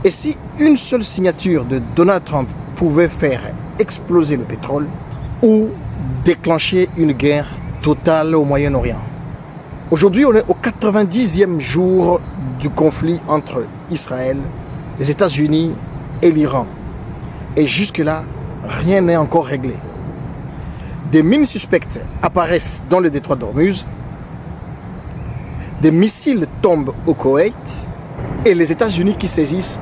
Et si une seule signature de Donald Trump pouvait faire exploser le pétrole ou déclencher une guerre totale au Moyen-Orient? Aujourd'hui, on est au 90e jour du conflit entre Israël, les États-Unis et l'Iran. Et jusque-là, rien n'est encore réglé. Des mines suspectes apparaissent dans le détroit d'Ormuz, des missiles tombent au Koweït et les États-Unis qui saisissent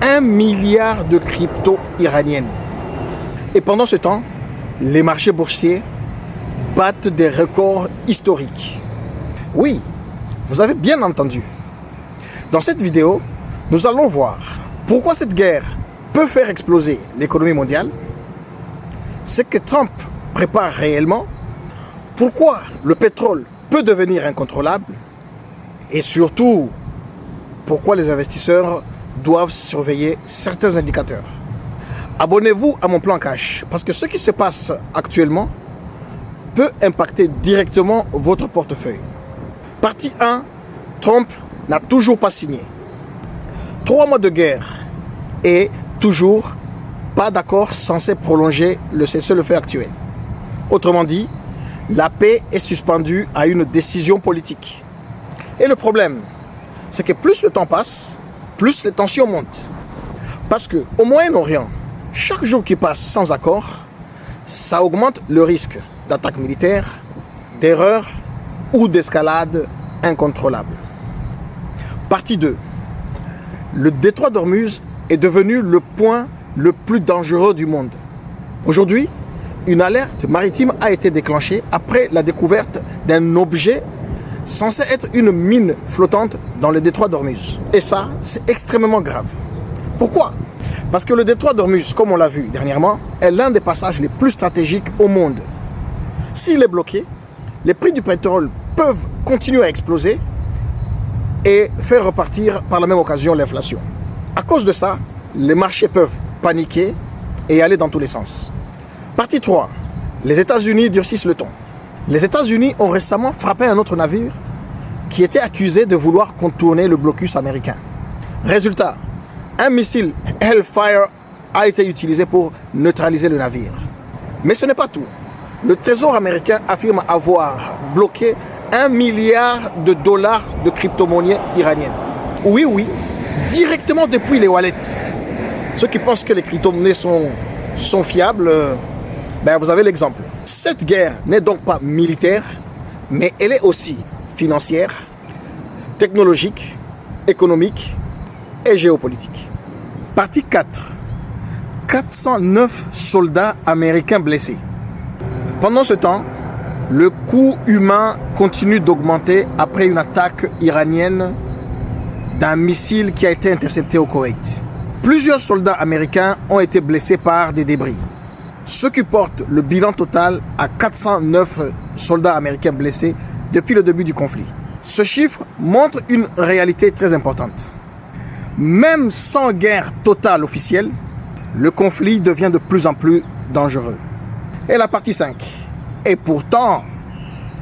1 milliard de crypto iraniennes. Et pendant ce temps, les marchés boursiers battent des records historiques. Oui, vous avez bien entendu. Dans cette vidéo, nous allons voir pourquoi cette guerre peut faire exploser l'économie mondiale, ce que Trump prépare réellement, pourquoi le pétrole peut devenir incontrôlable et surtout pourquoi les investisseurs doivent surveiller certains indicateurs. Abonnez-vous à mon plan cash parce que ce qui se passe actuellement peut impacter directement votre portefeuille. Partie 1, Trump n'a toujours pas signé. 3 mois de guerre et toujours pas d'accord censé prolonger le cessez-le-feu actuel. Autrement dit, la paix est suspendue à une décision politique. Et le problème, c'est que plus le temps passe, plus les tensions montent. Parce qu'au Moyen-Orient, chaque jour qui passe sans accord, ça augmente le risque d'attaque militaire, d'erreur ou d'escalade incontrôlable. Partie 2. Le détroit d'Ormuz est devenu le point le plus dangereux du monde. Aujourd'hui, une alerte maritime a été déclenchée après la découverte d'un objet censé être une mine flottante dans le détroit d'Ormuz. Et ça, c'est extrêmement grave. Pourquoi? Parce que le détroit d'Ormuz, comme on l'a vu dernièrement, est l'un des passages les plus stratégiques au monde. S'il est bloqué, les prix du pétrole peuvent continuer à exploser et faire repartir par la même occasion l'inflation. À cause de ça, les marchés peuvent paniquer et aller dans tous les sens. Partie 3. Les États-Unis durcissent le ton. Les États-Unis ont récemment frappé un autre navire qui était accusé de vouloir contourner le blocus américain. Résultat, un missile Hellfire a été utilisé pour neutraliser le navire. Mais ce n'est pas tout. Le Trésor américain affirme avoir bloqué 1 milliard de dollars de crypto-monnaies iraniennes. Oui, directement depuis les wallets. Ceux qui pensent que les crypto-monnaies sont fiables, vous avez l'exemple. Cette guerre n'est donc pas militaire, mais elle est aussi financière, technologique, économique et géopolitique. Partie 4. 409 soldats américains blessés. Pendant ce temps, le coût humain continue d'augmenter après une attaque iranienne d'un missile qui a été intercepté au Koweït. Plusieurs soldats américains ont été blessés par des débris, ce qui porte le bilan total à 409 soldats américains blessés depuis le début du conflit. Ce chiffre montre une réalité très importante. Même sans guerre totale officielle, le conflit devient de plus en plus dangereux. Et la partie 5. Et pourtant,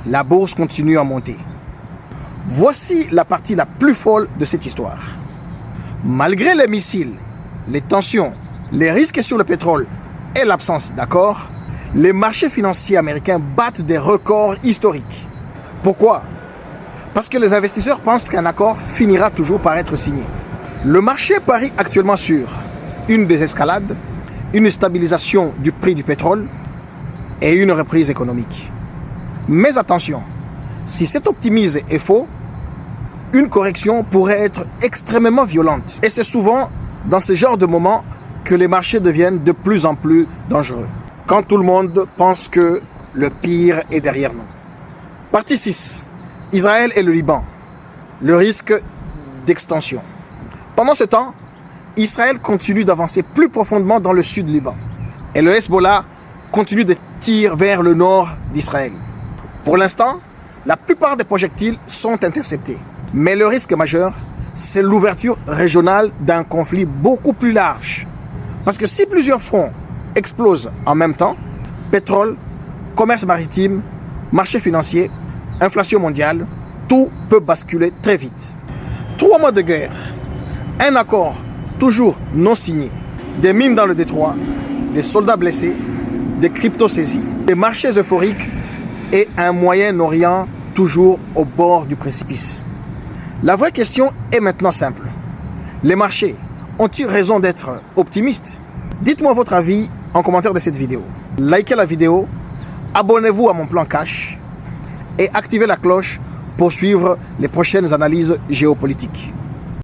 la bourse continue à monter. Voici la partie la plus folle de cette histoire. Malgré les missiles, les tensions, les risques sur le pétrole et l'absence d'accord, les marchés financiers américains battent des records historiques. Pourquoi? Parce que les investisseurs pensent qu'un accord finira toujours par être signé. Le marché parie actuellement sur une désescalade, une stabilisation du prix du pétrole et une reprise économique. Mais attention, si cet optimisme est faux, une correction pourrait être extrêmement violente. Et c'est souvent dans ce genre de moments que les marchés deviennent de plus en plus dangereux. Quand tout le monde pense que le pire est derrière nous. Partie 6. Israël et le Liban. Le risque d'extension. Pendant ce temps, Israël continue d'avancer plus profondément dans le sud du Liban. Et le Hezbollah continue de tirer vers le nord d'Israël. Pour l'instant, la plupart des projectiles sont interceptés. Mais le risque majeur, c'est l'ouverture régionale d'un conflit beaucoup plus large. Parce que si plusieurs fronts explosent en même temps, pétrole, commerce maritime, marché financier, inflation mondiale, tout peut basculer très vite. 3 mois de guerre, un accord toujours non signés, des mines dans le détroit, des soldats blessés, des cryptos saisis, des marchés euphoriques et un Moyen-Orient toujours au bord du précipice. La vraie question est maintenant simple. Les marchés ont-ils raison d'être optimistes? Dites-moi votre avis en commentaire de cette vidéo. Likez la vidéo, abonnez-vous à mon plan cash et activez la cloche pour suivre les prochaines analyses géopolitiques.